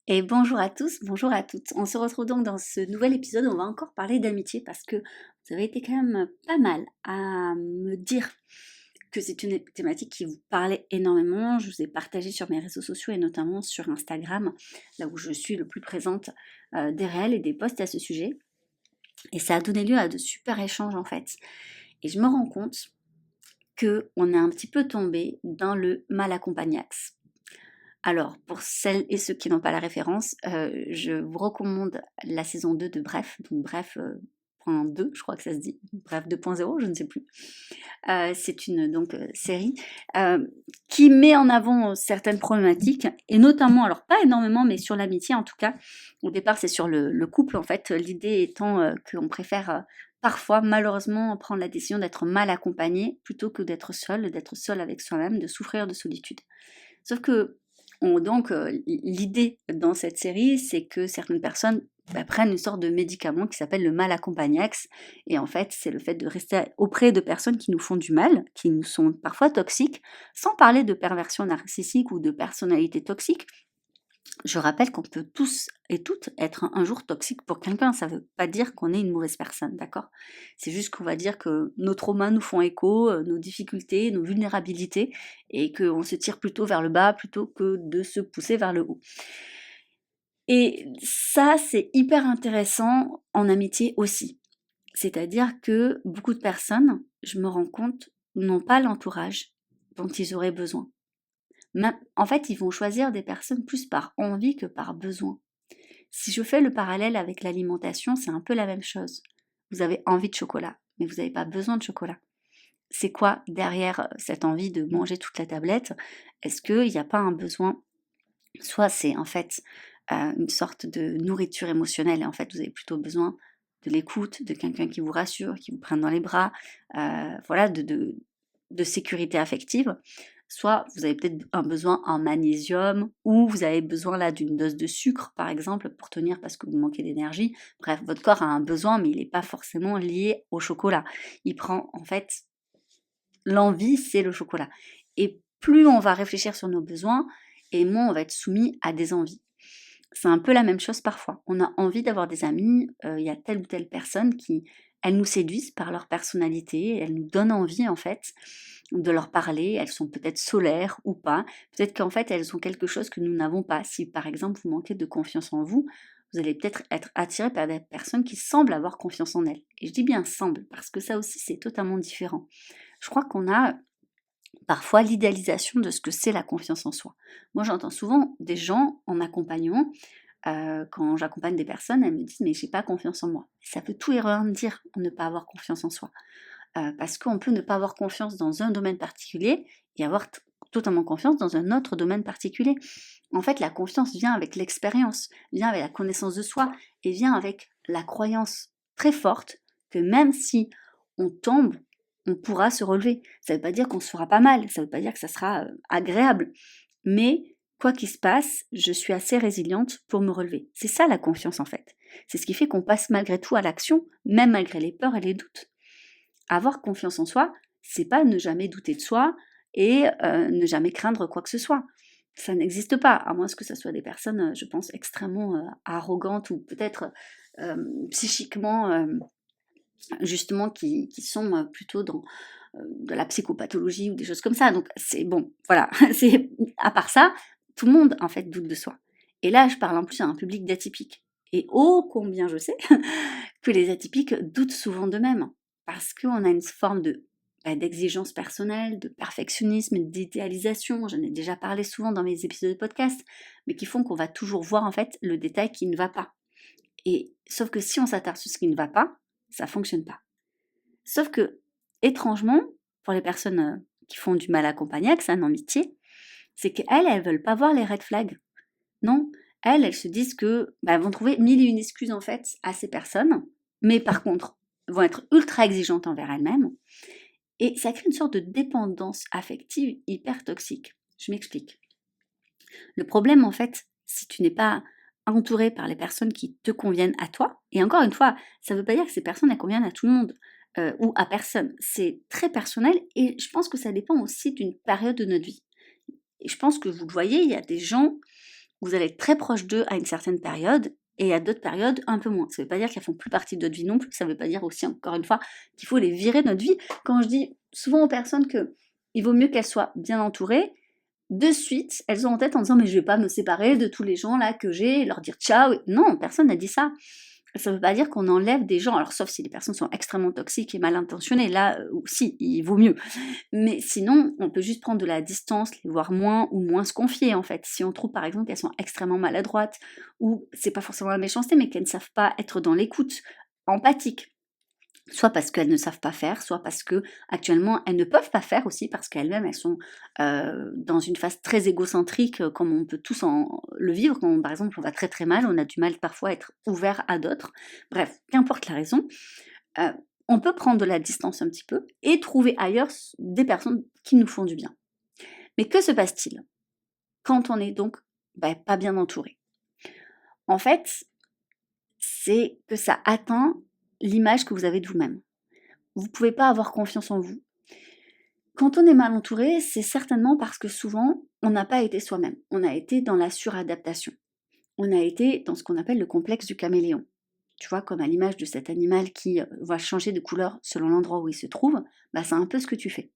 Et bonjour à tous, bonjour à toutes. On se retrouve donc dans ce nouvel épisode, on va encore parler d'amitié parce que vous avez été quand même pas mal à me dire que c'est une thématique qui vous parlait énormément. Je vous ai partagé sur mes réseaux sociaux et notamment sur Instagram, là où je suis le plus présente, des réels et des posts à ce sujet. Et ça a donné lieu à de super échanges en fait. Et je me rends compte que on est un petit peu tombé dans le mal accompagnax. Alors, pour celles et ceux qui n'ont pas la référence, je vous recommande la saison 2 de Bref, donc Bref, point 2, je crois que ça se dit, Bref 2.0, je ne sais plus. C'est une donc série qui met en avant certaines problématiques, et notamment, alors pas énormément, mais sur l'amitié en tout cas. Au départ, c'est sur le couple en fait, l'idée étant qu'on préfère parfois, malheureusement, prendre la décision d'être mal accompagné plutôt que d'être seul avec soi-même, de souffrir de solitude. Sauf que donc l'idée dans cette série, c'est que certaines personnes prennent une sorte de médicament qui s'appelle le mal accompagnax. Et en fait, c'est le fait de rester auprès de personnes qui nous font du mal, qui nous sont parfois toxiques, sans parler de perversion narcissique ou de personnalité toxique. Je rappelle qu'on peut tous et toutes être un jour toxique pour quelqu'un, ça ne veut pas dire qu'on est une mauvaise personne, d'accord? C'est juste qu'on va dire que nos traumas nous font écho, nos difficultés, nos vulnérabilités, et qu'on se tire plutôt vers le bas plutôt que de se pousser vers le haut. Et ça, c'est hyper intéressant en amitié aussi. C'est-à-dire que beaucoup de personnes, je me rends compte, n'ont pas l'entourage dont ils auraient besoin. En fait, ils vont choisir des personnes plus par envie que par besoin. Si je fais le parallèle avec l'alimentation, c'est un peu la même chose. Vous avez envie de chocolat, mais vous n'avez pas besoin de chocolat. C'est quoi derrière cette envie de manger toute la tablette? Est-ce qu'il n'y a pas un besoin? Soit c'est en fait une sorte de nourriture émotionnelle, et en fait vous avez plutôt besoin de l'écoute, de quelqu'un qui vous rassure, qui vous prenne dans les bras, voilà, de sécurité affective. Soit vous avez peut-être un besoin en magnésium, ou vous avez besoin là d'une dose de sucre par exemple pour tenir parce que vous manquez d'énergie. Bref, votre corps a un besoin, mais il n'est pas forcément lié au chocolat. Il prend en fait l'envie, c'est le chocolat. Et plus on va réfléchir sur nos besoins, et moins on va être soumis à des envies. C'est un peu la même chose parfois. On a envie d'avoir des amis, il y a telle ou telle personne qui, elles nous séduisent par leur personnalité, elles nous donnent envie en fait de leur parler, elles sont peut-être solaires ou pas, peut-être qu'en fait elles ont quelque chose que nous n'avons pas. Si par exemple vous manquez de confiance en vous, vous allez peut-être être attiré par des personnes qui semblent avoir confiance en elles. Et je dis bien semble, parce que ça aussi c'est totalement différent. Je crois qu'on a parfois l'idéalisation de ce que c'est la confiance en soi. Moi, j'entends souvent des gens en accompagnement, quand j'accompagne des personnes, elles me disent: «Mais j'ai pas confiance en moi». Ça veut tout et rien dire, ne pas avoir confiance en soi. Parce qu'on peut ne pas avoir confiance dans un domaine particulier et avoir totalement confiance dans un autre domaine particulier. En fait, la confiance vient avec l'expérience, vient avec la connaissance de soi et vient avec la croyance très forte que même si on tombe, on pourra se relever. Ça ne veut pas dire qu'on se fera pas mal, ça ne veut pas dire que ça sera agréable, mais quoi qu'il se passe, je suis assez résiliente pour me relever. C'est ça la confiance en fait. C'est ce qui fait qu'on passe malgré tout à l'action, même malgré les peurs et les doutes. Avoir confiance en soi, c'est pas ne jamais douter de soi et ne jamais craindre quoi que ce soit. Ça n'existe pas, à moins que ça soit des personnes, je pense, extrêmement arrogantes ou peut-être psychiquement, justement, qui sont plutôt dans de la psychopathologie ou des choses comme ça. Donc c'est bon, voilà. C'est à part ça, tout le monde en fait doute de soi. Et là, je parle en plus à un public d'atypiques. Et ô combien je sais que les atypiques doutent souvent d'eux-mêmes, parce qu'on a une forme d'exigence personnelle, de perfectionnisme, d'idéalisation, j'en ai déjà parlé souvent dans mes épisodes de podcast, mais qui font qu'on va toujours voir en fait le détail qui ne va pas. Et sauf que si on s'attarde sur ce qui ne va pas, ça fonctionne pas. Sauf que, étrangement, pour les personnes qui font du mal accompagné, que c'est un amitié, c'est qu'elles veulent pas voir les red flags. Non, elles se disent que elles vont trouver mille et une excuses en fait à ces personnes, mais par contre, vont être ultra exigeantes envers elles-mêmes, et ça crée une sorte de dépendance affective hyper toxique. Je m'explique. Le problème en fait, si tu n'es pas entouré par les personnes qui te conviennent à toi, et encore une fois, ça ne veut pas dire que ces personnes elles conviennent à tout le monde, ou à personne. C'est très personnel, et je pense que ça dépend aussi d'une période de notre vie. Et je pense que vous le voyez, il y a des gens vous allez être très proche d'eux à une certaine période, et à d'autres périodes, un peu moins. Ça ne veut pas dire qu'elles font plus partie de notre vie non plus, ça ne veut pas dire aussi, encore une fois, qu'il faut les virer de notre vie. Quand je dis souvent aux personnes qu'il vaut mieux qu'elles soient bien entourées, de suite, elles ont en tête en disant « mais je vais pas me séparer de tous les gens là que j'ai, et leur dire ciao ». Non, personne n'a dit ça. Ça ne veut pas dire qu'on enlève des gens, alors sauf si les personnes sont extrêmement toxiques et mal intentionnées, là aussi, il vaut mieux. Mais sinon, on peut juste prendre de la distance, les voir moins ou moins se confier en fait. Si on trouve par exemple qu'elles sont extrêmement maladroites, ou c'est pas forcément la méchanceté, mais qu'elles ne savent pas être dans l'écoute, empathique. Soit parce qu'elles ne savent pas faire, soit parce que actuellement elles ne peuvent pas faire aussi, parce qu'elles-mêmes elles sont dans une phase très égocentrique, comme on peut tous le vivre, quand par exemple on va très très mal, on a du mal parfois à être ouvert à d'autres. Bref, qu'importe la raison, euh, on peut prendre de la distance un petit peu et trouver ailleurs des personnes qui nous font du bien. Mais que se passe-t-il quand on est donc pas bien entouré? En fait, c'est que ça atteint l'image que vous avez de vous-même. Vous ne pouvez pas avoir confiance en vous. Quand on est mal entouré, c'est certainement parce que souvent, on n'a pas été soi-même. On a été dans la suradaptation. On a été dans ce qu'on appelle le complexe du caméléon. Tu vois, comme à l'image de cet animal qui va changer de couleur selon l'endroit où il se trouve, c'est un peu ce que tu fais.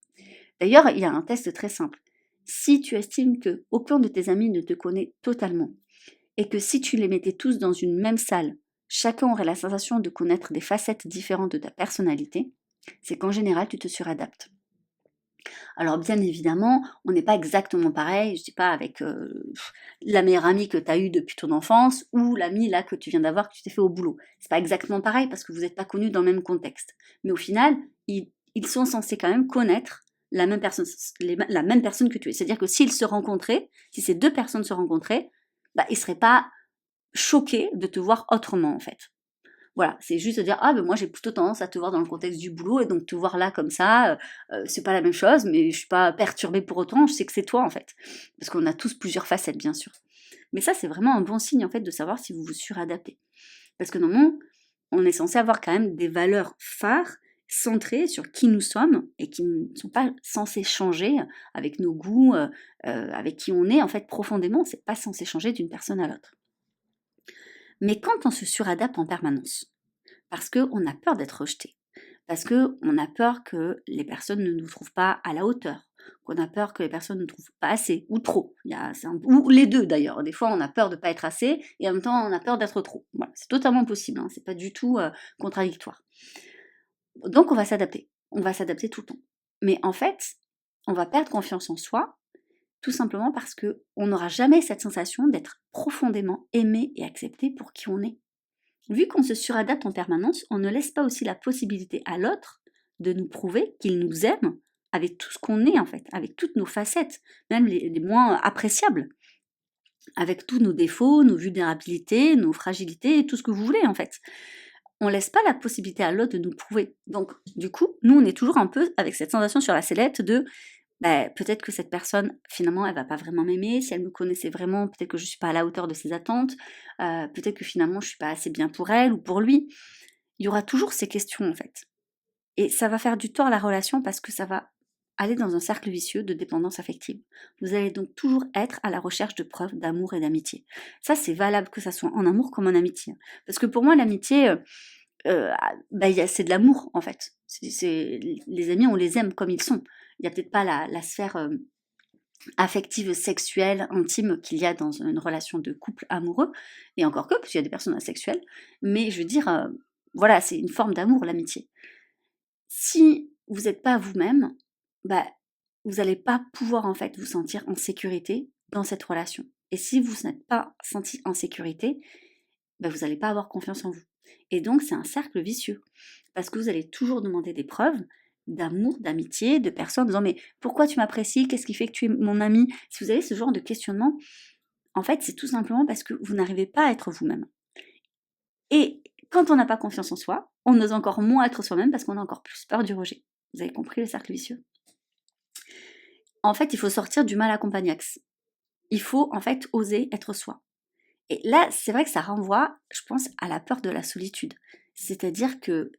D'ailleurs, il y a un test très simple. Si tu estimes que aucun de tes amis ne te connaît totalement, et que si tu les mettais tous dans une même salle, chacun aurait la sensation de connaître des facettes différentes de ta personnalité, c'est qu'en général, tu te suradaptes. Alors bien évidemment, on n'est pas exactement pareil, je dis pas avec la meilleure amie que tu as eue depuis ton enfance ou l'amie là que tu viens d'avoir que tu t'es fait au boulot. C'est pas exactement pareil parce que vous n'êtes pas connus dans le même contexte. Mais au final, ils sont censés quand même connaître la même personne, la même personne que tu es. C'est-à-dire que s'ils se rencontraient, si ces deux personnes se rencontraient, ils ne seraient pas choqués de te voir autrement en fait. Voilà, c'est juste de dire ah ben moi j'ai plutôt tendance à te voir dans le contexte du boulot et donc te voir là comme ça, c'est pas la même chose, mais je suis pas perturbée pour autant, je sais que c'est toi en fait. Parce qu'on a tous plusieurs facettes bien sûr. Mais ça c'est vraiment un bon signe en fait de savoir si vous vous suradaptez. Parce que normalement, on est censé avoir quand même des valeurs phares centrées sur qui nous sommes et qui ne sont pas censées changer avec nos goûts, avec qui on est en fait profondément, c'est pas censé changer d'une personne à l'autre. Mais quand on se suradapte en permanence, parce qu'on a peur d'être rejeté, parce qu'on a peur que les personnes ne nous trouvent pas à la hauteur, qu'on a peur que les personnes ne nous trouvent pas assez ou trop, ou les deux d'ailleurs. Des fois on a peur de ne pas être assez et en même temps on a peur d'être trop. Voilà, c'est totalement possible, hein, c'est pas du tout contradictoire. Donc on va s'adapter tout le temps. Mais en fait, on va perdre confiance en soi tout simplement parce qu'on n'aura jamais cette sensation d'être profondément aimé et accepté pour qui on est. Vu qu'on se suradapte en permanence, on ne laisse pas aussi la possibilité à l'autre de nous prouver qu'il nous aime avec tout ce qu'on est en fait, avec toutes nos facettes, même les moins appréciables, avec tous nos défauts, nos vulnérabilités, nos fragilités, tout ce que vous voulez en fait. On laisse pas la possibilité à l'autre de nous prouver. Donc du coup, nous on est toujours un peu avec cette sensation sur la sellette de peut-être que cette personne, finalement, elle va pas vraiment m'aimer. Si elle me connaissait vraiment, peut-être que je suis pas à la hauteur de ses attentes. Peut-être que finalement, je suis pas assez bien pour elle ou pour lui. Il y aura toujours ces questions, en fait. Et ça va faire du tort à la relation parce que ça va aller dans un cercle vicieux de dépendance affective. Vous allez donc toujours être à la recherche de preuves d'amour et d'amitié. Ça, c'est valable que ça soit en amour comme en amitié. Parce que pour moi, l'amitié, c'est de l'amour, en fait. Les amis, on les aime comme ils sont. Il n'y a peut-être pas la sphère affective, sexuelle, intime qu'il y a dans une relation de couple amoureux, et encore que, parce qu'il y a des personnes asexuelles, mais je veux dire, voilà, c'est une forme d'amour, l'amitié. Si vous n'êtes pas vous-même, vous n'allez pas pouvoir en fait vous sentir en sécurité dans cette relation. Et si vous n'êtes pas senti en sécurité, vous n'allez pas avoir confiance en vous. Et donc c'est un cercle vicieux, parce que vous allez toujours demander des preuves d'amour, d'amitié, de personnes en disant mais pourquoi tu m'apprécies, qu'est-ce qui fait que tu es mon ami? Si vous avez ce genre de questionnement, en fait c'est tout simplement parce que vous n'arrivez pas à être vous-même. Et quand on n'a pas confiance en soi, on ose encore moins être soi-même parce qu'on a encore plus peur du rejet. Vous avez compris le cercle vicieux? En fait, il faut sortir du mal accompagnax. Il faut en fait oser être soi. Et là, c'est vrai que ça renvoie, je pense, à la peur de la solitude. C'est-à-dire que,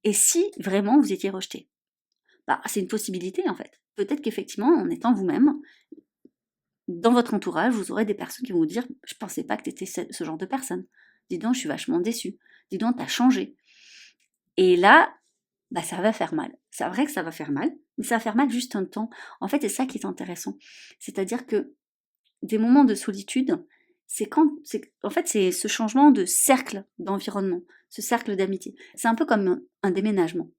et si vraiment vous étiez rejeté? C'est une possibilité en fait. Peut-être qu'effectivement, en étant vous-même, dans votre entourage, vous aurez des personnes qui vont vous dire « Je pensais pas que tu étais ce genre de personne. Dis donc, je suis vachement déçue. Dis donc, t'as changé. » Et là, ça va faire mal. C'est vrai que ça va faire mal, mais ça va faire mal juste un temps. En fait, c'est ça qui est intéressant. C'est-à-dire que des moments de solitude, en fait, c'est ce changement de cercle d'environnement, ce cercle d'amitié. C'est un peu comme un déménagement.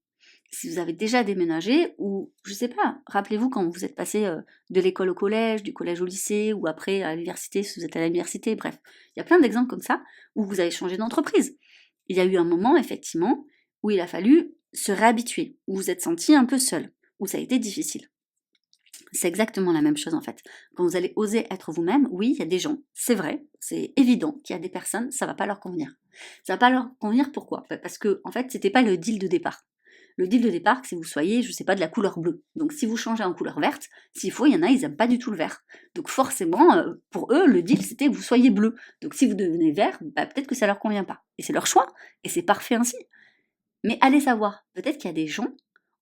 Si vous avez déjà déménagé, ou je sais pas, rappelez-vous quand vous êtes passé de l'école au collège, du collège au lycée, ou après à l'université, si vous êtes à l'université, bref. Il y a plein d'exemples comme ça où vous avez changé d'entreprise. Il y a eu un moment, effectivement, où il a fallu se réhabituer, où vous vous êtes senti un peu seul, où ça a été difficile. C'est exactement la même chose en fait. Quand vous allez oser être vous-même, oui, il y a des gens, c'est vrai, c'est évident qu'il y a des personnes, ça va pas leur convenir. Ça va pas leur convenir pourquoi? Parce que en fait, c'était pas le deal de départ. Le deal de départ, c'est que vous soyez, je sais pas, de la couleur bleue. Donc si vous changez en couleur verte, s'il faut, il y en a, ils aiment pas du tout le vert. Donc forcément, pour eux, le deal, c'était que vous soyez bleu. Donc si vous devenez vert, peut-être que ça leur convient pas. Et c'est leur choix, et c'est parfait ainsi. Mais allez savoir, peut-être qu'il y a des gens,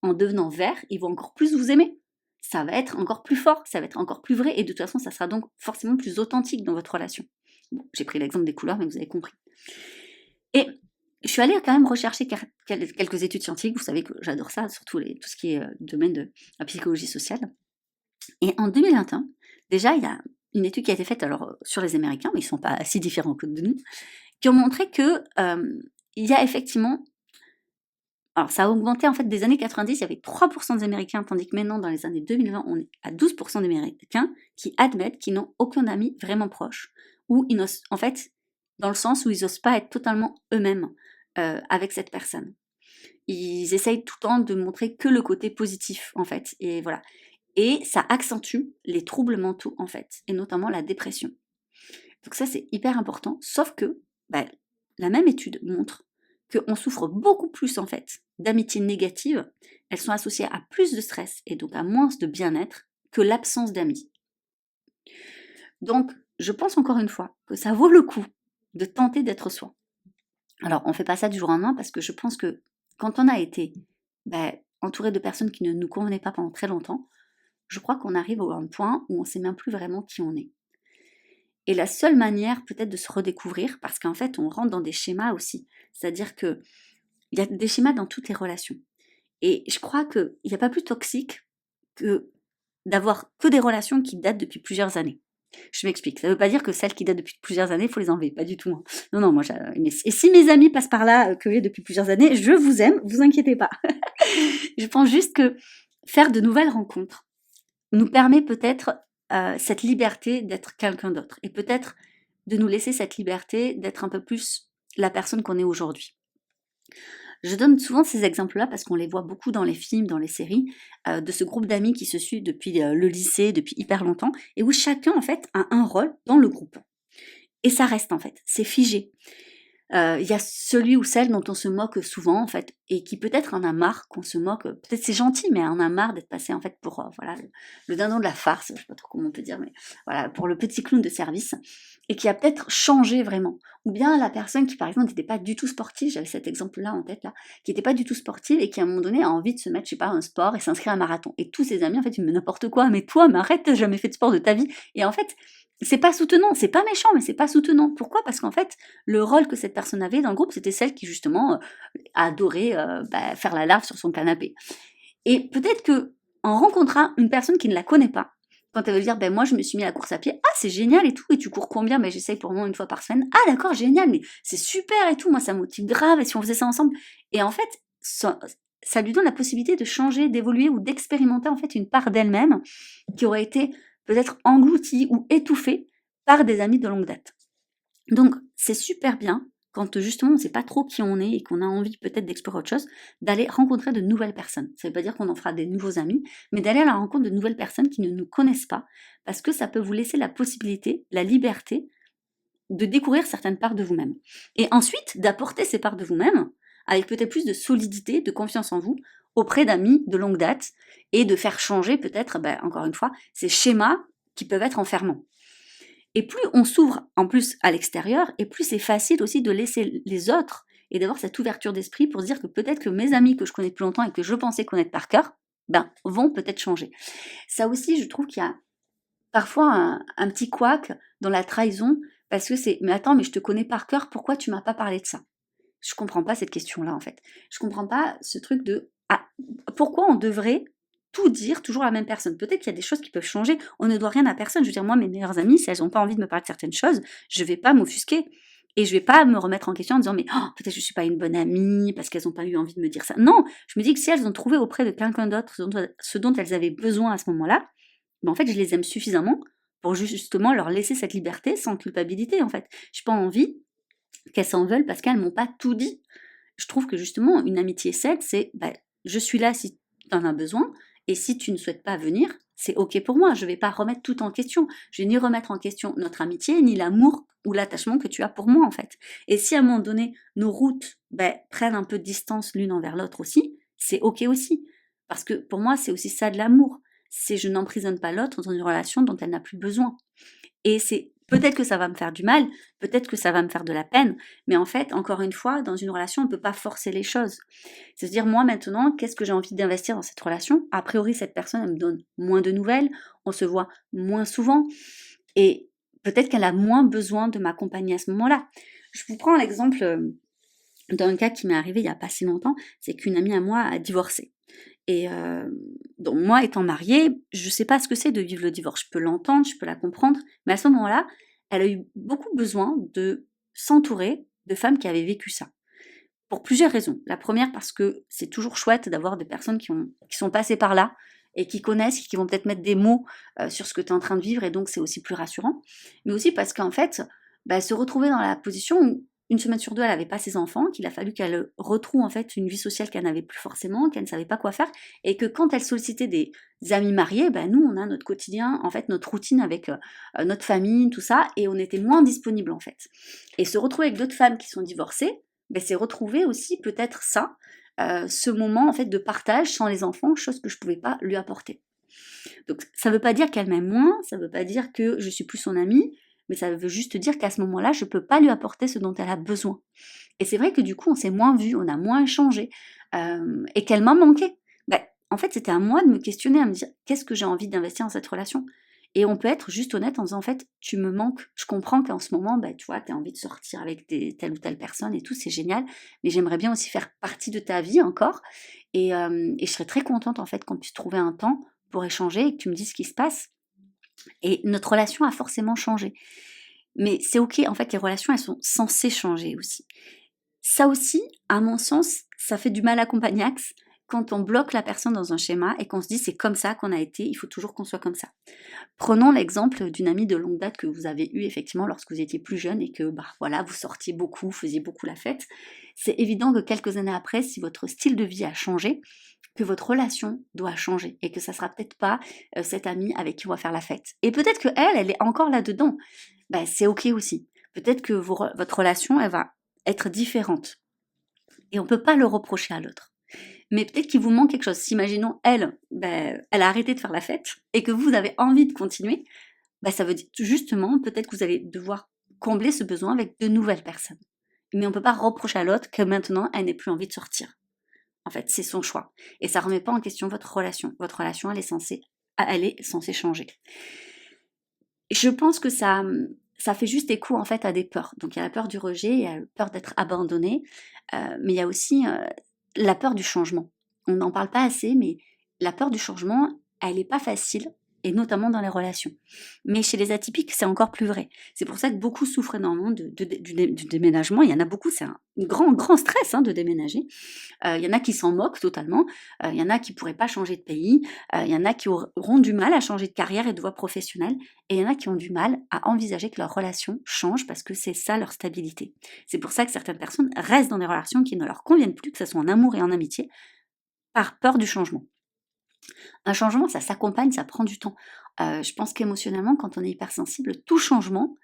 en devenant vert, ils vont encore plus vous aimer. Ça va être encore plus fort, ça va être encore plus vrai, et de toute façon, ça sera donc forcément plus authentique dans votre relation. Bon, j'ai pris l'exemple des couleurs, mais vous avez compris. Et je suis allée quand même rechercher quelques études scientifiques, vous savez que j'adore ça, surtout tout ce qui est domaine de la psychologie sociale. Et en 2021, déjà, il y a une étude qui a été faite sur les Américains, mais ils ne sont pas si différents que de nous, qui ont montré que il y a effectivement... Alors, ça a augmenté en fait des années 90, il y avait 3% des Américains, tandis que maintenant, dans les années 2020, on est à 12% d'Américains qui admettent qu'ils n'ont aucun ami vraiment proche, ou ils n'osent, en fait, dans le sens où ils n'osent pas être totalement eux-mêmes avec cette personne. Ils essayent tout le temps de montrer que le côté positif, en fait, et voilà. Et ça accentue les troubles mentaux, en fait, et notamment la dépression. Donc ça, c'est hyper important, sauf que la même étude montre qu'on souffre beaucoup plus en fait d'amitiés négatives, elles sont associées à plus de stress et donc à moins de bien-être que l'absence d'amis. Donc je pense encore une fois que ça vaut le coup de tenter d'être soi. Alors on ne fait pas ça du jour au lendemain parce que je pense que quand on a été entouré de personnes qui ne nous convenaient pas pendant très longtemps, je crois qu'on arrive à un point où on ne sait même plus vraiment qui on est. Et la seule manière peut-être de se redécouvrir, parce qu'en fait on rentre dans des schémas aussi, c'est-à-dire que il y a des schémas dans toutes les relations. Et je crois qu'il n'y a pas plus toxique que d'avoir que des relations qui datent depuis plusieurs années. Je m'explique. Ça ne veut pas dire que celles qui datent depuis plusieurs années, il faut les enlever. Pas du tout. Hein. Non, moi, et si mes amis passent par là, que j'ai depuis plusieurs années, je vous aime, vous inquiétez pas. Je pense juste que faire de nouvelles rencontres nous permet peut-être cette liberté d'être quelqu'un d'autre. Et peut-être de nous laisser cette liberté d'être un peu plus la personne qu'on est aujourd'hui. Je donne souvent ces exemples-là parce qu'on les voit beaucoup dans les films, dans les séries, de ce groupe d'amis qui se suit depuis le lycée, depuis hyper longtemps, et où chacun en fait a un rôle dans le groupe. Et ça reste en fait, c'est figé. Il y a celui ou celle dont on se moque souvent en fait, et qui peut-être en a marre qu'on se moque, peut-être c'est gentil, mais en a marre d'être passé en fait pour le dindon de la farce, je sais pas trop comment on peut dire, mais voilà, pour le petit clown de service, et qui a peut-être changé vraiment. Ou bien la personne qui par exemple n'était pas du tout sportive, j'avais cet exemple-là en tête là, qui n'était pas du tout sportive et qui à un moment donné a envie de se mettre, je sais pas, un sport et s'inscrire à un marathon. Et tous ses amis en fait ils me disent n'importe quoi, mais toi, mais arrête, t'as jamais fait de sport de ta vie. Et en fait, c'est pas soutenant, c'est pas méchant, mais c'est pas soutenant. Pourquoi? Parce qu'en fait, le rôle que cette personne avait dans le groupe, c'était celle qui justement adorait faire la larve sur son canapé. Et peut-être que en rencontrant une personne qui ne la connaît pas, quand elle veut dire, moi je me suis mis à la course à pied, ah c'est génial et tout, et tu cours combien? J'essaye pour moi une fois par semaine, ah d'accord, génial, mais c'est super et tout, moi ça me motive grave, et si on faisait ça ensemble? Et en fait, ça lui donne la possibilité de changer, d'évoluer ou d'expérimenter en fait une part d'elle-même qui aurait été peut-être engloutie ou étouffée par des amis de longue date. Donc c'est super bien quand justement on ne sait pas trop qui on est et qu'on a envie peut-être d'explorer autre chose, d'aller rencontrer de nouvelles personnes. Ça ne veut pas dire qu'on en fera des nouveaux amis, mais d'aller à la rencontre de nouvelles personnes qui ne nous connaissent pas, parce que ça peut vous laisser la possibilité, la liberté de découvrir certaines parts de vous-même. Et ensuite d'apporter ces parts de vous-même avec peut-être plus de solidité, de confiance en vous, auprès d'amis de longue date, et de faire changer peut-être, encore une fois, ces schémas qui peuvent être enfermants. Et plus on s'ouvre en plus à l'extérieur, et plus c'est facile aussi de laisser les autres et d'avoir cette ouverture d'esprit pour se dire que peut-être que mes amis que je connais depuis longtemps et que je pensais connaître par cœur, vont peut-être changer. Ça aussi, je trouve qu'il y a parfois un petit couac dans la trahison, parce que c'est: «Mais attends, mais je te connais par cœur, pourquoi tu m'as pas parlé de ça?» Je comprends pas cette question-là, en fait. Je comprends pas ce truc de: «Ah, pourquoi on devrait tout dire toujours à la même personne?» Peut-être qu'il y a des choses qui peuvent changer, on ne doit rien à personne. Je veux dire, moi, mes meilleures amies, si elles ont pas envie de me parler de certaines choses, je vais pas m'offusquer et je vais pas me remettre en question en disant: «Mais oh, peut-être je suis pas une bonne amie parce qu'elles ont pas eu envie de me dire ça». Non, je me dis que si elles ont trouvé auprès de quelqu'un d'autre ce dont elles avaient besoin à ce moment-là, ben, en fait, je les aime suffisamment pour justement leur laisser cette liberté sans culpabilité, en fait. J'ai pas envie qu'elles s'en veulent parce qu'elles m'ont pas tout dit. Je trouve que justement, une amitié saine, c'est bah, je suis là si tu en as besoin, et si tu ne souhaites pas venir, c'est ok pour moi. Je ne vais pas remettre tout en question. Je vais ni remettre en question notre amitié, ni l'amour ou l'attachement que tu as pour moi, en fait. Et si à un moment donné, nos routes prennent un peu de distance l'une envers l'autre aussi, c'est ok aussi. Parce que pour moi, c'est aussi ça de l'amour. C'est je n'emprisonne pas l'autre dans une relation dont elle n'a plus besoin. Et c'est peut-être que ça va me faire du mal, peut-être que ça va me faire de la peine, mais en fait, encore une fois, dans une relation, on ne peut pas forcer les choses. C'est-à-dire, moi maintenant, qu'est-ce que j'ai envie d'investir dans cette relation? A priori, cette personne, elle me donne moins de nouvelles, on se voit moins souvent, et peut-être qu'elle a moins besoin de m'accompagner à ce moment-là. Je vous prends l'exemple d'un cas qui m'est arrivé il n'y a pas si longtemps, c'est qu'une amie à moi a divorcé. Et donc moi, étant mariée, je ne sais pas ce que c'est de vivre le divorce. Je peux l'entendre, je peux la comprendre, mais à ce moment-là, elle a eu beaucoup besoin de s'entourer de femmes qui avaient vécu ça. Pour plusieurs raisons. La première, parce que c'est toujours chouette d'avoir des personnes qui sont passées par là et qui connaissent, qui vont peut-être mettre des mots sur ce que tu es en train de vivre, et donc c'est aussi plus rassurant. Mais aussi parce qu'en fait, elle se retrouvait dans la position où une semaine sur deux, elle n'avait pas ses enfants, qu'il a fallu qu'elle retrouve en fait une vie sociale qu'elle n'avait plus forcément, qu'elle ne savait pas quoi faire, et que quand elle sollicitait des amis mariés, nous, on a notre quotidien, en fait, notre routine avec notre famille, tout ça, et on était moins disponible en fait. Et se retrouver avec d'autres femmes qui sont divorcées, c'est retrouver aussi peut-être ça, ce moment en fait de partage sans les enfants, chose que je ne pouvais pas lui apporter. Donc ça ne veut pas dire qu'elle m'aime moins, ça ne veut pas dire que je suis plus son amie, mais ça veut juste dire qu'à ce moment-là, je ne peux pas lui apporter ce dont elle a besoin. Et c'est vrai que du coup, on s'est moins vu, on a moins échangé, et qu'elle m'a manqué. En fait, c'était à moi de me questionner, à me dire qu'est-ce que j'ai envie d'investir dans cette relation. Et on peut être juste honnête en disant en fait, tu me manques. Je comprends qu'en ce moment, tu vois, tu as envie de sortir avec telle ou telle personne et tout, c'est génial, mais j'aimerais bien aussi faire partie de ta vie encore. Et je serais très contente en fait qu'on puisse trouver un temps pour échanger et que tu me dises ce qui se passe. Et notre relation a forcément changé. Mais c'est ok, en fait, les relations, elles sont censées changer aussi. Ça aussi, à mon sens, ça fait du mal à Compagnax quand on bloque la personne dans un schéma et qu'on se dit c'est comme ça qu'on a été, il faut toujours qu'on soit comme ça. Prenons l'exemple d'une amie de longue date que vous avez eue effectivement lorsque vous étiez plus jeune et que voilà, vous sortiez beaucoup, faisiez beaucoup la fête. C'est évident que quelques années après, si votre style de vie a changé, que votre relation doit changer et que ça sera peut-être pas cette amie avec qui on va faire la fête. Et peut-être que elle est encore là-dedans. C'est ok aussi. Peut-être que votre relation, elle va être différente. Et on ne peut pas le reprocher à l'autre. Mais peut-être qu'il vous manque quelque chose. Si, imaginons, elle a arrêté de faire la fête et que vous avez envie de continuer, ça veut dire justement, peut-être que vous allez devoir combler ce besoin avec de nouvelles personnes. Mais on ne peut pas reprocher à l'autre que maintenant, elle n'ait plus envie de sortir. En fait, c'est son choix. Et ça ne remet pas en question votre relation. Votre relation, elle est censée changer. Et je pense que ça fait juste écho en fait à des peurs. Donc il y a la peur du rejet, il y a la peur d'être abandonné, mais il y a aussi la peur du changement. On n'en parle pas assez, mais la peur du changement, elle n'est pas facile, et notamment dans les relations. Mais chez les atypiques, c'est encore plus vrai. C'est pour ça que beaucoup souffrent énormément du déménagement. Il y en a beaucoup, c'est un grand stress de déménager. Il y en a qui s'en moquent totalement, il y en a qui ne pourraient pas changer de pays, il y en a qui auront du mal à changer de carrière et de voie professionnelle, et il y en a qui ont du mal à envisager que leur relation change parce que c'est ça leur stabilité. C'est pour ça que certaines personnes restent dans des relations qui ne leur conviennent plus, que ce soit en amour et en amitié, par peur du changement. Un changement, ça s'accompagne, ça prend du temps. Je pense qu'émotionnellement, quand on est hypersensible, tout changement,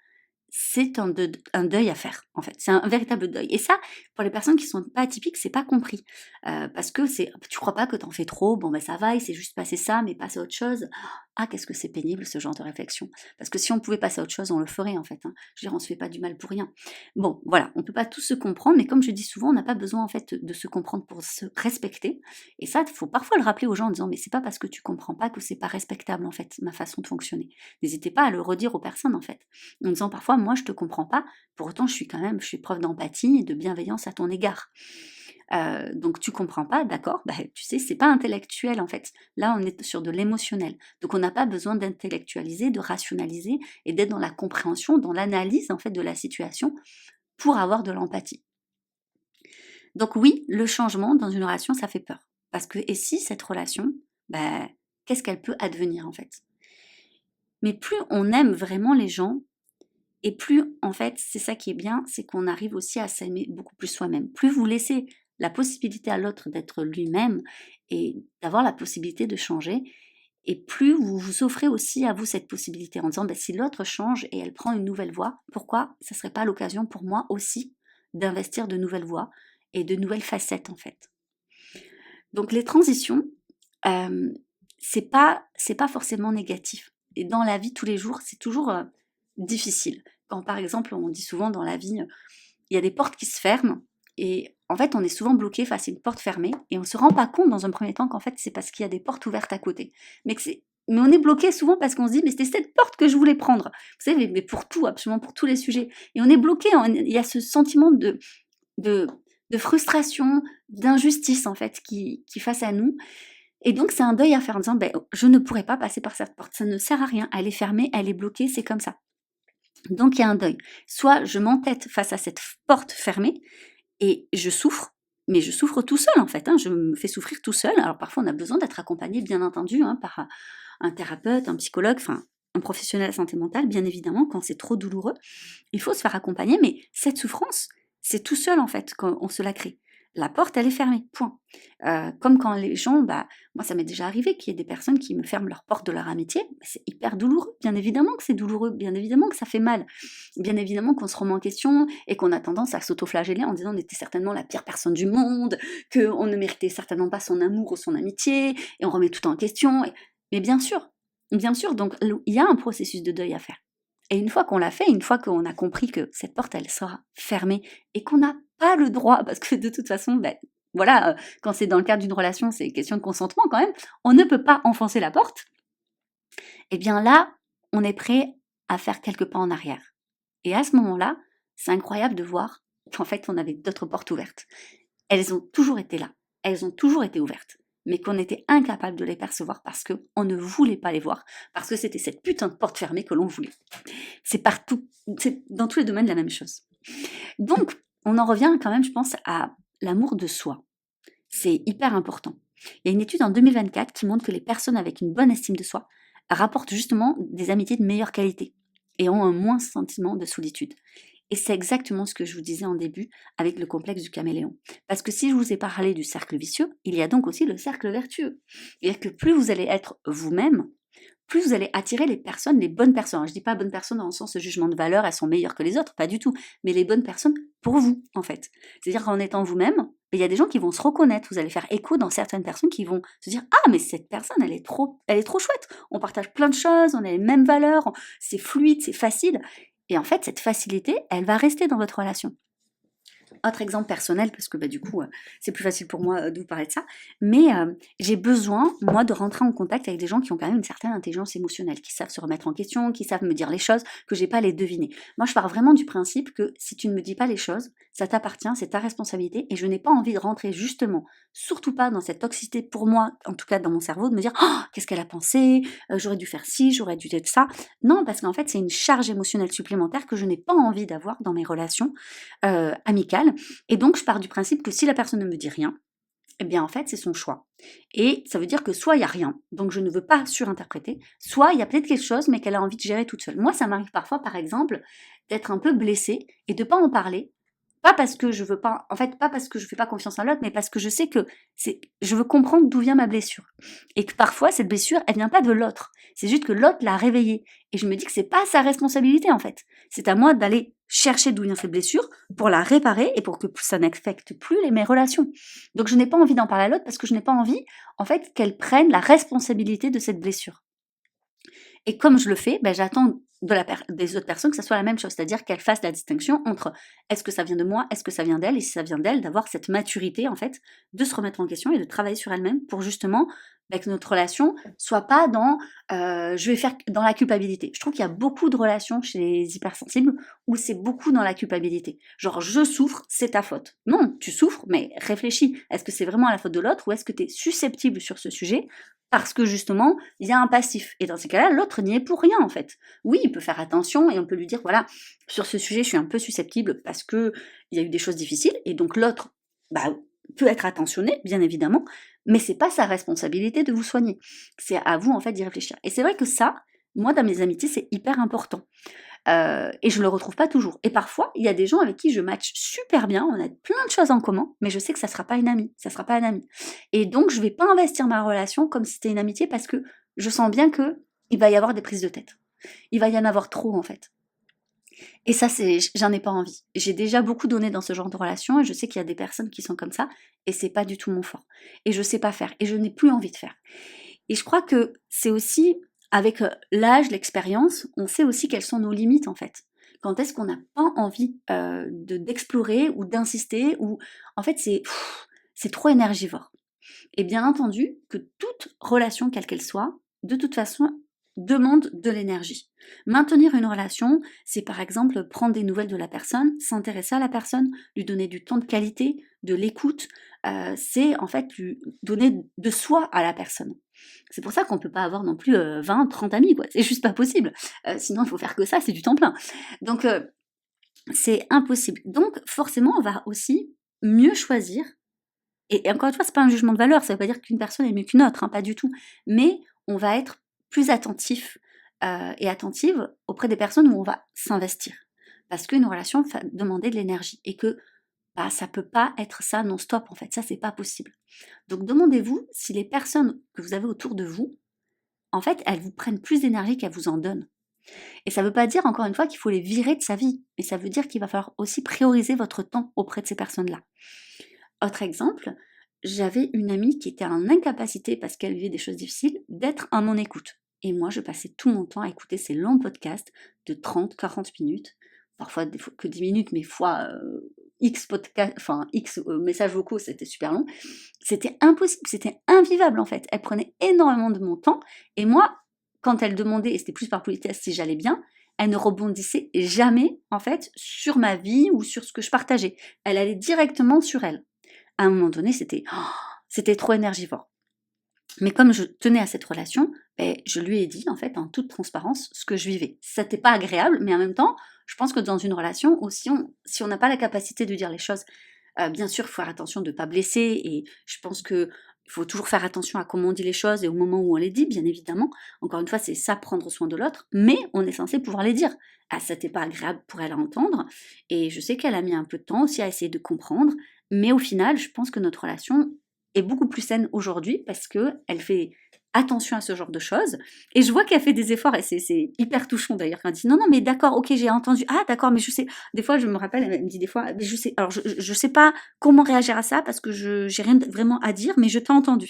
c'est un deuil à faire, en fait. C'est un véritable deuil. Et ça, pour les personnes qui sont pas atypiques, c'est pas compris. Parce que tu crois pas que t'en fais trop, bon ben ça va, il s'est juste passé ça, mais passe à autre chose. Ah, qu'est-ce que c'est pénible ce genre de réflexion. Parce que si on pouvait passer à autre chose, on le ferait en fait. Hein. Je veux dire, on se fait pas du mal pour rien. Bon, voilà, on peut pas tous se comprendre, mais comme je dis souvent, on n'a pas besoin en fait de se comprendre pour se respecter. Et ça, il faut parfois le rappeler aux gens en disant, mais c'est pas parce que tu comprends pas que c'est pas respectable en fait, ma façon de fonctionner. N'hésitez pas à le redire aux personnes en fait. En disant parfois, moi je te comprends pas, pour autant je suis preuve d'empathie et de bienveillance à ton égard. Donc tu comprends pas, d'accord, bah, tu sais, c'est pas intellectuel en fait. Là, on est sur de l'émotionnel. Donc on n'a pas besoin d'intellectualiser, de rationaliser et d'être dans la compréhension, dans l'analyse en fait de la situation pour avoir de l'empathie. Donc oui, le changement dans une relation, ça fait peur. Parce que, et si cette relation, bah, qu'est-ce qu'elle peut advenir en fait? Mais plus on aime vraiment les gens, et plus, en fait, c'est ça qui est bien, c'est qu'on arrive aussi à s'aimer beaucoup plus soi-même. Plus vous laissez la possibilité à l'autre d'être lui-même et d'avoir la possibilité de changer, et plus vous vous offrez aussi à vous cette possibilité en disant, ben, si l'autre change et elle prend une nouvelle voie, pourquoi ça ne serait pas l'occasion pour moi aussi d'investir de nouvelles voies et de nouvelles facettes, en fait. Donc les transitions, euh, c'est pas forcément négatif. Et dans la vie tous les jours, c'est toujours difficile. Quand par exemple, on dit souvent dans la vie, il y a des portes qui se ferment, et en fait, on est souvent bloqué face à une porte fermée, et on se rend pas compte dans un premier temps qu'en fait, c'est parce qu'il y a des portes ouvertes à côté. Mais on est bloqué souvent parce qu'on se dit, mais c'était cette porte que je voulais prendre. Vous savez, mais pour tout, absolument pour tous les sujets. Et on est bloqué, il y a ce sentiment de, de frustration, d'injustice en fait qui face à nous. Et donc c'est un deuil à faire en disant, ben, je ne pourrais pas passer par cette porte, ça ne sert à rien, elle est fermée, elle est bloquée, c'est comme ça. Donc il y a un deuil. Soit je m'entête face à cette porte fermée et je souffre, mais je souffre tout seul en fait, hein, je me fais souffrir tout seul. Alors parfois on a besoin d'être accompagné bien entendu par un thérapeute, un psychologue, enfin un professionnel de la santé mentale, bien évidemment, quand c'est trop douloureux. Il faut se faire accompagner, mais cette souffrance, c'est tout seul en fait quand on se la crée. La porte, elle est fermée, point. Comme quand les gens, moi ça m'est déjà arrivé qu'il y ait des personnes qui me ferment leur porte de leur amitié, c'est hyper douloureux, bien évidemment que c'est douloureux, bien évidemment que ça fait mal, bien évidemment qu'on se remet en question et qu'on a tendance à s'auto-flageller en disant on était certainement la pire personne du monde, qu'on ne méritait certainement pas son amour ou son amitié, et on remet tout en question. Mais bien sûr, donc il y a un processus de deuil à faire. Et une fois qu'on l'a fait, une fois qu'on a compris que cette porte, elle sera fermée et qu'on n'a pas le droit, parce que de toute façon, voilà, quand c'est dans le cadre d'une relation, c'est question de consentement quand même, on ne peut pas enfoncer la porte, et bien là, on est prêt à faire quelques pas en arrière. Et à ce moment-là, c'est incroyable de voir qu'en fait, on avait d'autres portes ouvertes. Elles ont toujours été là, elles ont toujours été ouvertes, mais qu'on était incapable de les percevoir parce qu'on ne voulait pas les voir, parce que c'était cette putain de porte fermée que l'on voulait. C'est partout, c'est dans tous les domaines la même chose. Donc, on en revient quand même, je pense, à l'amour de soi. C'est hyper important. Il y a une étude en 2024 qui montre que les personnes avec une bonne estime de soi rapportent justement des amitiés de meilleure qualité et ont un moins sentiment de solitude. Et c'est exactement ce que je vous disais en début avec le complexe du caméléon. Parce que si je vous ai parlé du cercle vicieux, il y a donc aussi le cercle vertueux. C'est-à-dire que plus vous allez être vous-même, plus vous allez attirer les bonnes personnes. Je ne dis pas bonnes personnes dans le sens de jugement de valeur, elles sont meilleures que les autres, pas du tout. Mais les bonnes personnes pour vous, en fait. C'est-à-dire qu'en étant vous-même, il y a des gens qui vont se reconnaître. Vous allez faire écho dans certaines personnes qui vont se dire, ah, mais cette personne, elle est trop chouette. On partage plein de choses, on a les mêmes valeurs, c'est fluide, c'est facile. Et en fait, cette facilité, elle va rester dans votre relation. Autre exemple personnel, parce que du coup, c'est plus facile pour moi de vous parler de ça, mais j'ai besoin, moi, de rentrer en contact avec des gens qui ont quand même une certaine intelligence émotionnelle, qui savent se remettre en question, qui savent me dire les choses, que j'ai pas à les deviner. Moi, je pars vraiment du principe que si tu ne me dis pas les choses, ça t'appartient, c'est ta responsabilité, et je n'ai pas envie de rentrer justement, surtout pas dans cette toxicité pour moi, en tout cas dans mon cerveau, de me dire oh, qu'est-ce qu'elle a pensé, j'aurais dû faire ci, j'aurais dû être ça. Non, parce qu'en fait, c'est une charge émotionnelle supplémentaire que je n'ai pas envie d'avoir dans mes relations amicales. Et donc, je pars du principe que si la personne ne me dit rien, eh bien, en fait, c'est son choix. Et ça veut dire que soit il n'y a rien, donc je ne veux pas surinterpréter, soit il y a peut-être quelque chose, mais qu'elle a envie de gérer toute seule. Moi, ça m'arrive parfois, par exemple, d'être un peu blessée et de ne pas en parler, Pas parce que je veux pas, en fait, pas parce que je fais pas confiance en l'autre, mais parce que je sais que je veux comprendre d'où vient ma blessure. Et que parfois, cette blessure, elle vient pas de l'autre. C'est juste que l'autre l'a réveillée. Et je me dis que c'est pas sa responsabilité, en fait. C'est à moi d'aller chercher d'où vient cette blessure pour la réparer et pour que ça n'affecte plus mes relations. Donc, je n'ai pas envie d'en parler à l'autre parce que je n'ai pas envie, en fait, qu'elle prenne la responsabilité de cette blessure. Et comme je le fais, j'attends des autres personnes que ça soit la même chose, c'est-à-dire qu'elles fassent la distinction entre est-ce que ça vient de moi, est-ce que ça vient d'elle, et si ça vient d'elle, d'avoir cette maturité en fait, de se remettre en question et de travailler sur elle-même pour justement que notre relation soit pas dans je vais faire dans la culpabilité. Je trouve qu'il y a beaucoup de relations chez les hypersensibles où c'est beaucoup dans la culpabilité. Genre je souffre, c'est ta faute. Non, tu souffres, mais réfléchis. Est-ce que c'est vraiment la faute de l'autre ou est-ce que tu es susceptible sur ce sujet parce que justement, il y a un passif. Et dans ces cas-là, l'autre n'y est pour rien en fait. Oui, il peut faire attention et on peut lui dire, voilà, sur ce sujet, je suis un peu susceptible parce qu'il y a eu des choses difficiles. Et donc l'autre peut être attentionné, bien évidemment, mais c'est pas sa responsabilité de vous soigner. C'est à vous en fait d'y réfléchir. Et c'est vrai que ça, moi, dans mes amitiés, c'est hyper important. Et je le retrouve pas toujours. Et parfois, il y a des gens avec qui je match super bien, on a plein de choses en commun, mais je sais que ça sera pas une amie, ça sera pas un ami. Et donc, je vais pas investir ma relation comme si c'était une amitié parce que je sens bien que il va y avoir des prises de tête. Il va y en avoir trop, en fait. Et ça, j'en ai pas envie. J'ai déjà beaucoup donné dans ce genre de relation et je sais qu'il y a des personnes qui sont comme ça et c'est pas du tout mon fort. Et je sais pas faire et je n'ai plus envie de faire. Et je crois que c'est aussi, avec l'âge, l'expérience, on sait aussi quelles sont nos limites en fait. Quand est-ce qu'on n'a pas envie d'explorer ou d'insister ou en fait c'est trop énergivore. Et bien entendu que toute relation, quelle qu'elle soit, de toute façon, demande de l'énergie. Maintenir une relation, c'est par exemple prendre des nouvelles de la personne, s'intéresser à la personne, lui donner du temps de qualité, de l'écoute, c'est en fait lui donner de soi à la personne. C'est pour ça qu'on ne peut pas avoir non plus 20, 30 amis, quoi. C'est juste pas possible. Sinon, il faut faire que ça, c'est du temps plein. Donc, c'est impossible. Donc, forcément, on va aussi mieux choisir et encore une fois, c'est pas un jugement de valeur, ça veut pas dire qu'une personne est mieux qu'une autre, hein, pas du tout. Mais on va être plus attentif et attentive auprès des personnes où on va s'investir. Parce qu'une relation va demander de l'énergie et que ça peut pas être ça non-stop en fait, ça c'est pas possible. Donc demandez-vous si les personnes que vous avez autour de vous, en fait, elles vous prennent plus d'énergie qu'elles vous en donnent. Et ça veut pas dire encore une fois qu'il faut les virer de sa vie, mais ça veut dire qu'il va falloir aussi prioriser votre temps auprès de ces personnes-là. Autre exemple, j'avais une amie qui était en incapacité, parce qu'elle vivait des choses difficiles, d'être à mon écoute. Et moi, je passais tout mon temps à écouter ces longs podcasts de 30, 40 minutes, parfois que 10 minutes, mais fois X podcasts, enfin X messages vocaux, c'était super long. C'était impossible, c'était invivable en fait. Elle prenait énormément de mon temps, et moi, quand elle demandait, et c'était plus par politesse si j'allais bien, elle ne rebondissait jamais en fait sur ma vie ou sur ce que je partageais. Elle allait directement sur elle. À un moment donné, c'était trop énergivore. Mais comme je tenais à cette relation, je lui ai dit, en fait, en toute transparence, ce que je vivais. C'était pas agréable, mais en même temps, je pense que dans une relation, aussi, si on n'a pas la capacité de dire les choses, bien sûr, il faut faire attention de ne pas blesser, et je pense que il faut toujours faire attention à comment on dit les choses et au moment où on les dit, bien évidemment. Encore une fois, c'est ça, prendre soin de l'autre, mais on est censé pouvoir les dire. Ah, ça n'était pas agréable pour elle à entendre, et je sais qu'elle a mis un peu de temps aussi à essayer de comprendre, mais au final, je pense que notre relation est beaucoup plus saine aujourd'hui parce qu'elle fait attention à ce genre de choses. Et je vois qu'elle fait des efforts et c'est hyper touchant d'ailleurs quand elle dit non, non, mais d'accord, ok, j'ai entendu. Ah, d'accord, mais je sais. Des fois, je me rappelle, elle me dit des fois, mais je sais. Alors, je sais pas comment réagir à ça parce que j'ai rien vraiment à dire, mais je t'ai entendu.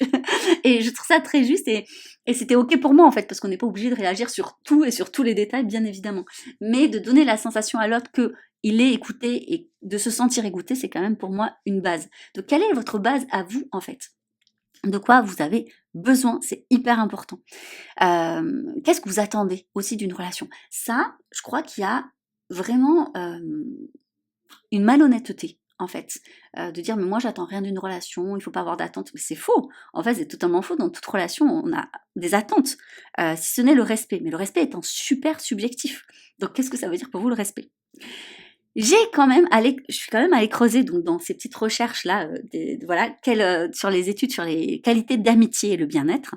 Et je trouve ça très juste et c'était ok pour moi en fait parce qu'on n'est pas obligé de réagir sur tout et sur tous les détails, bien évidemment. Mais de donner la sensation à l'autre que il est écouté et de se sentir écouté, c'est quand même pour moi une base. Donc, quelle est votre base à vous, en fait? De quoi vous avez besoin? C'est hyper important. Qu'est-ce que vous attendez aussi d'une relation? Ça, je crois qu'il y a vraiment une malhonnêteté, en fait, de dire mais moi j'attends rien d'une relation, il faut pas avoir d'attente. Mais c'est faux. En fait, c'est totalement faux. Dans toute relation, on a des attentes, si ce n'est le respect. Mais le respect étant super subjectif. Donc, qu'est-ce que ça veut dire pour vous le respect? Je suis quand même allée creuser donc dans ces petites recherches là, voilà, sur les études sur les qualités d'amitié et le bien-être.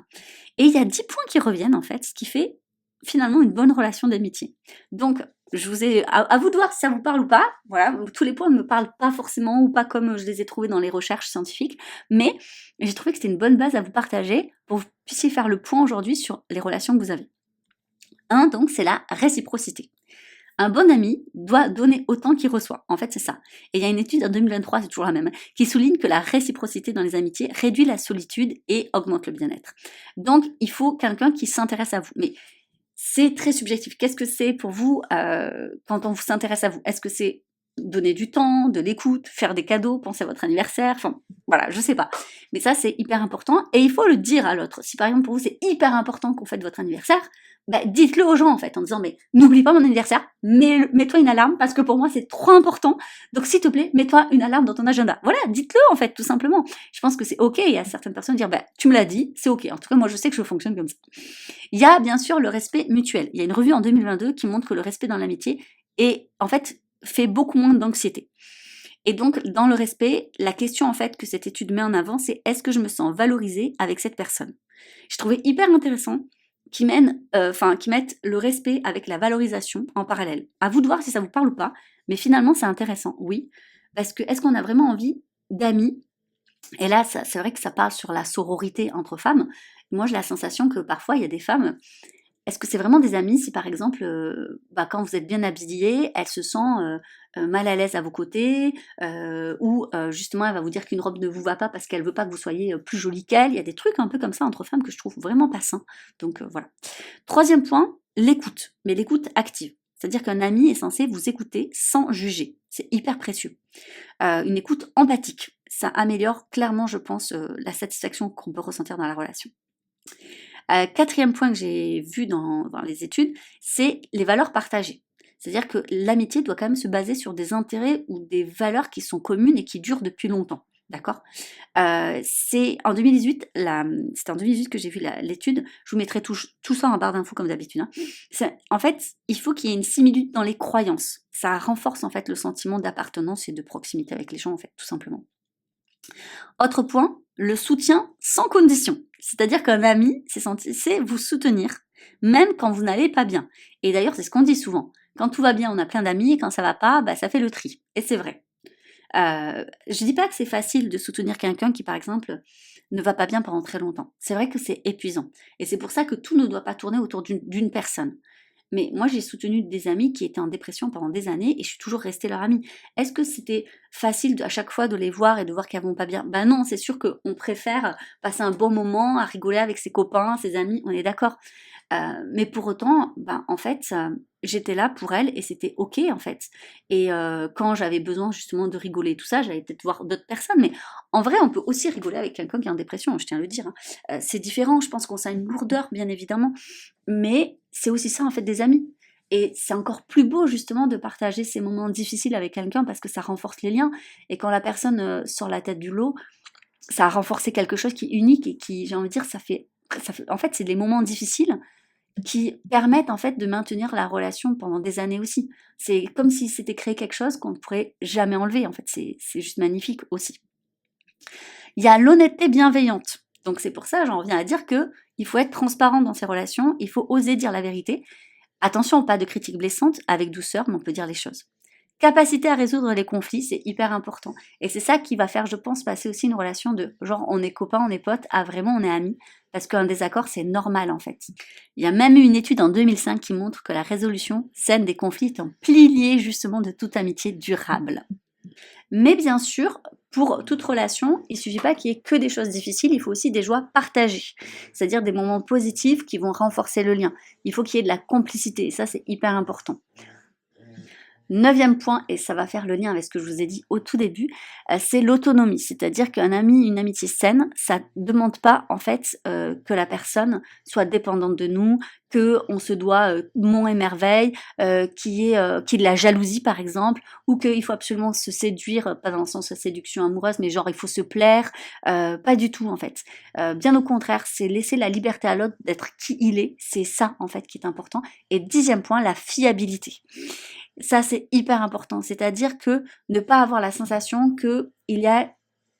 Et il y a 10 points qui reviennent en fait, ce qui fait finalement une bonne relation d'amitié. Donc je vous ai, à vous de voir si ça vous parle ou pas. Voilà, tous les points ne me parlent pas forcément ou pas comme je les ai trouvés dans les recherches scientifiques, mais j'ai trouvé que c'était une bonne base à vous partager pour que vous puissiez faire le point aujourd'hui sur les relations que vous avez. Un, donc, c'est la réciprocité. Un bon ami doit donner autant qu'il reçoit. En fait, c'est ça. Et il y a une étude en 2023, c'est toujours la même, qui souligne que la réciprocité dans les amitiés réduit la solitude et augmente le bien-être. Donc, il faut quelqu'un qui s'intéresse à vous. Mais c'est très subjectif. Qu'est-ce que c'est pour vous quand on s'intéresse à vous? Est-ce que c'est donner du temps, de l'écoute, faire des cadeaux, penser à votre anniversaire? Enfin, voilà, je sais pas. Mais ça, c'est hyper important et il faut le dire à l'autre. Si par exemple pour vous, c'est hyper important qu'on fête votre anniversaire, bah, dites-le aux gens en fait, en disant mais n'oublie pas mon anniversaire, mets-toi une alarme parce que pour moi c'est trop important. Donc s'il te plaît, mets-toi une alarme dans ton agenda. Voilà, dites-le en fait, tout simplement. Je pense que c'est ok. Il y a certaines personnes qui disent bah tu me l'as dit, c'est ok. En tout cas, moi je sais que je fonctionne comme ça. Il y a bien sûr le respect mutuel. Il y a une revue en 2022 qui montre que le respect dans l'amitié est en fait fait beaucoup moins d'anxiété. Et donc dans le respect, la question en fait que cette étude met en avant, c'est est-ce que je me sens valorisée avec cette personne? Je trouvais hyper intéressant qui mettent le respect avec la valorisation en parallèle. À vous de voir si ça vous parle ou pas, mais finalement c'est intéressant, oui, parce que est-ce qu'on a vraiment envie d'amis? Et là, c'est vrai que ça parle sur la sororité entre femmes. Moi, j'ai la sensation que parfois, il y a des femmes, est-ce que c'est vraiment des amies si par exemple, quand vous êtes bien habillée, elle se sent mal à l'aise à vos côtés, ou justement elle va vous dire qu'une robe ne vous va pas parce qu'elle veut pas que vous soyez plus jolie qu'elle. Il y a des trucs un peu comme ça entre femmes que je trouve vraiment pas sains. Donc voilà. Troisième point, l'écoute, mais l'écoute active. C'est-à-dire qu'un ami est censé vous écouter sans juger. C'est hyper précieux. Une écoute empathique. Ça améliore clairement, je pense, la satisfaction qu'on peut ressentir dans la relation. Quatrième point que j'ai vu dans les études, c'est les valeurs partagées. C'est-à-dire que l'amitié doit quand même se baser sur des intérêts ou des valeurs qui sont communes et qui durent depuis longtemps. D'accord C'est en 2018, c'était en 2018 que j'ai vu l'étude. Je vous mettrai tout ça en barre d'infos comme d'habitude. Hein. En fait, il faut qu'il y ait une similitude dans les croyances. Ça renforce en fait le sentiment d'appartenance et de proximité avec les gens, en fait, tout simplement. Autre point, le soutien sans condition. C'est-à-dire qu'un ami, c'est vous soutenir, même quand vous n'allez pas bien. Et d'ailleurs, c'est ce qu'on dit souvent. Quand tout va bien, on a plein d'amis, et quand ça va pas, ça fait le tri. Et c'est vrai. Je dis pas que c'est facile de soutenir quelqu'un qui, par exemple, ne va pas bien pendant très longtemps. C'est vrai que c'est épuisant. Et c'est pour ça que tout ne doit pas tourner autour d'une personne. Mais moi, j'ai soutenu des amis qui étaient en dépression pendant des années et je suis toujours restée leur amie. Est-ce que c'était facile à chaque fois de les voir et de voir qu'elles vont pas bien? Ben non, c'est sûr qu'on préfère passer un bon moment à rigoler avec ses copains, ses amis, on est d'accord. Mais pour autant, en fait, j'étais là pour elle et c'était ok en fait. Et quand j'avais besoin justement de rigoler et tout ça, j'allais peut-être voir d'autres personnes. Mais en vrai, on peut aussi rigoler avec quelqu'un qui est en dépression, je tiens à le dire. Hein. C'est différent, je pense qu'on sent une lourdeur, bien évidemment. Mais c'est aussi ça en fait des amis. Et c'est encore plus beau justement de partager ces moments difficiles avec quelqu'un parce que ça renforce les liens. Et quand la personne sort la tête du lot, ça a renforcé quelque chose qui est unique et qui, j'ai envie de dire, en fait, c'est des moments difficiles qui permettent en fait de maintenir la relation pendant des années aussi. C'est comme si c'était créé quelque chose qu'on ne pourrait jamais enlever. En fait, c'est juste magnifique aussi. Il y a l'honnêteté bienveillante. Donc c'est pour ça, j'en reviens à dire que il faut être transparent dans ses relations, il faut oser dire la vérité. Attention, pas de critiques blessantes, avec douceur, mais on peut dire les choses. Capacité à résoudre les conflits, c'est hyper important. Et c'est ça qui va faire, je pense, passer aussi une relation de genre on est copains, on est potes, à vraiment on est amis. Parce qu'un désaccord, c'est normal en fait. Il y a même eu une étude en 2005 qui montre que la résolution saine des conflits est un pilier justement de toute amitié durable. Mais bien sûr, pour toute relation, il ne suffit pas qu'il y ait que des choses difficiles, il faut aussi des joies partagées, c'est-à-dire des moments positifs qui vont renforcer le lien. Il faut qu'il y ait de la complicité, et ça c'est hyper important. Neuvième point, et ça va faire le lien avec ce que je vous ai dit au tout début, c'est l'autonomie. C'est-à-dire qu'un ami, une amitié saine, ça ne demande pas en fait que la personne soit dépendante de nous, qu'on se doit monts et merveilles, qu'il y ait de la jalousie par exemple, ou qu'il faut absolument se séduire, pas dans le sens de séduction amoureuse, mais genre il faut se plaire, pas du tout en fait. Bien au contraire, c'est laisser la liberté à l'autre d'être qui il est, c'est ça en fait qui est important. Et 10e point, la fiabilité. Ça, c'est hyper important. C'est-à-dire que ne pas avoir la sensation qu'il y a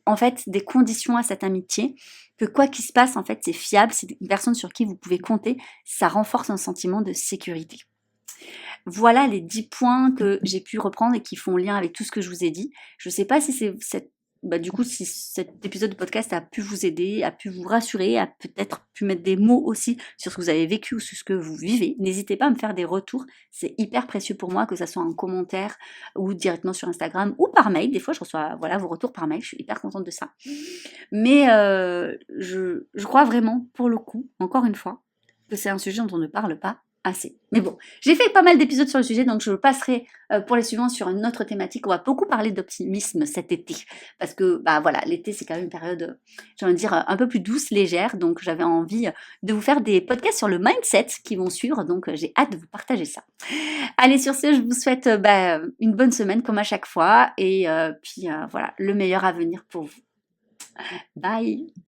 en fait des conditions à cette amitié, que quoi qu'il se passe, en fait, c'est fiable, c'est une personne sur qui vous pouvez compter, ça renforce un sentiment de sécurité. voilà les 10 points que j'ai pu reprendre et qui font lien avec tout ce que je vous ai dit. Je sais pas si du coup, si cet épisode de podcast a pu vous aider, a pu vous rassurer, a peut-être pu mettre des mots aussi sur ce que vous avez vécu ou sur ce que vous vivez, n'hésitez pas à me faire des retours. C'est hyper précieux pour moi, que ça soit en commentaire ou directement sur Instagram ou par mail. Des fois, je reçois vos retours par mail. Je suis hyper contente de ça. Mais je crois vraiment, pour le coup, encore une fois, que c'est un sujet dont on ne parle pas assez. Mais bon, j'ai fait pas mal d'épisodes sur le sujet, donc je passerai pour les suivants sur une autre thématique. On va beaucoup parler d'optimisme cet été, parce que l'été c'est quand même une période, j'ai envie de dire, un peu plus douce, légère, donc j'avais envie de vous faire des podcasts sur le mindset qui vont suivre, donc j'ai hâte de vous partager ça. Allez, sur ce, je vous souhaite une bonne semaine comme à chaque fois, et puis le meilleur à venir pour vous. Bye!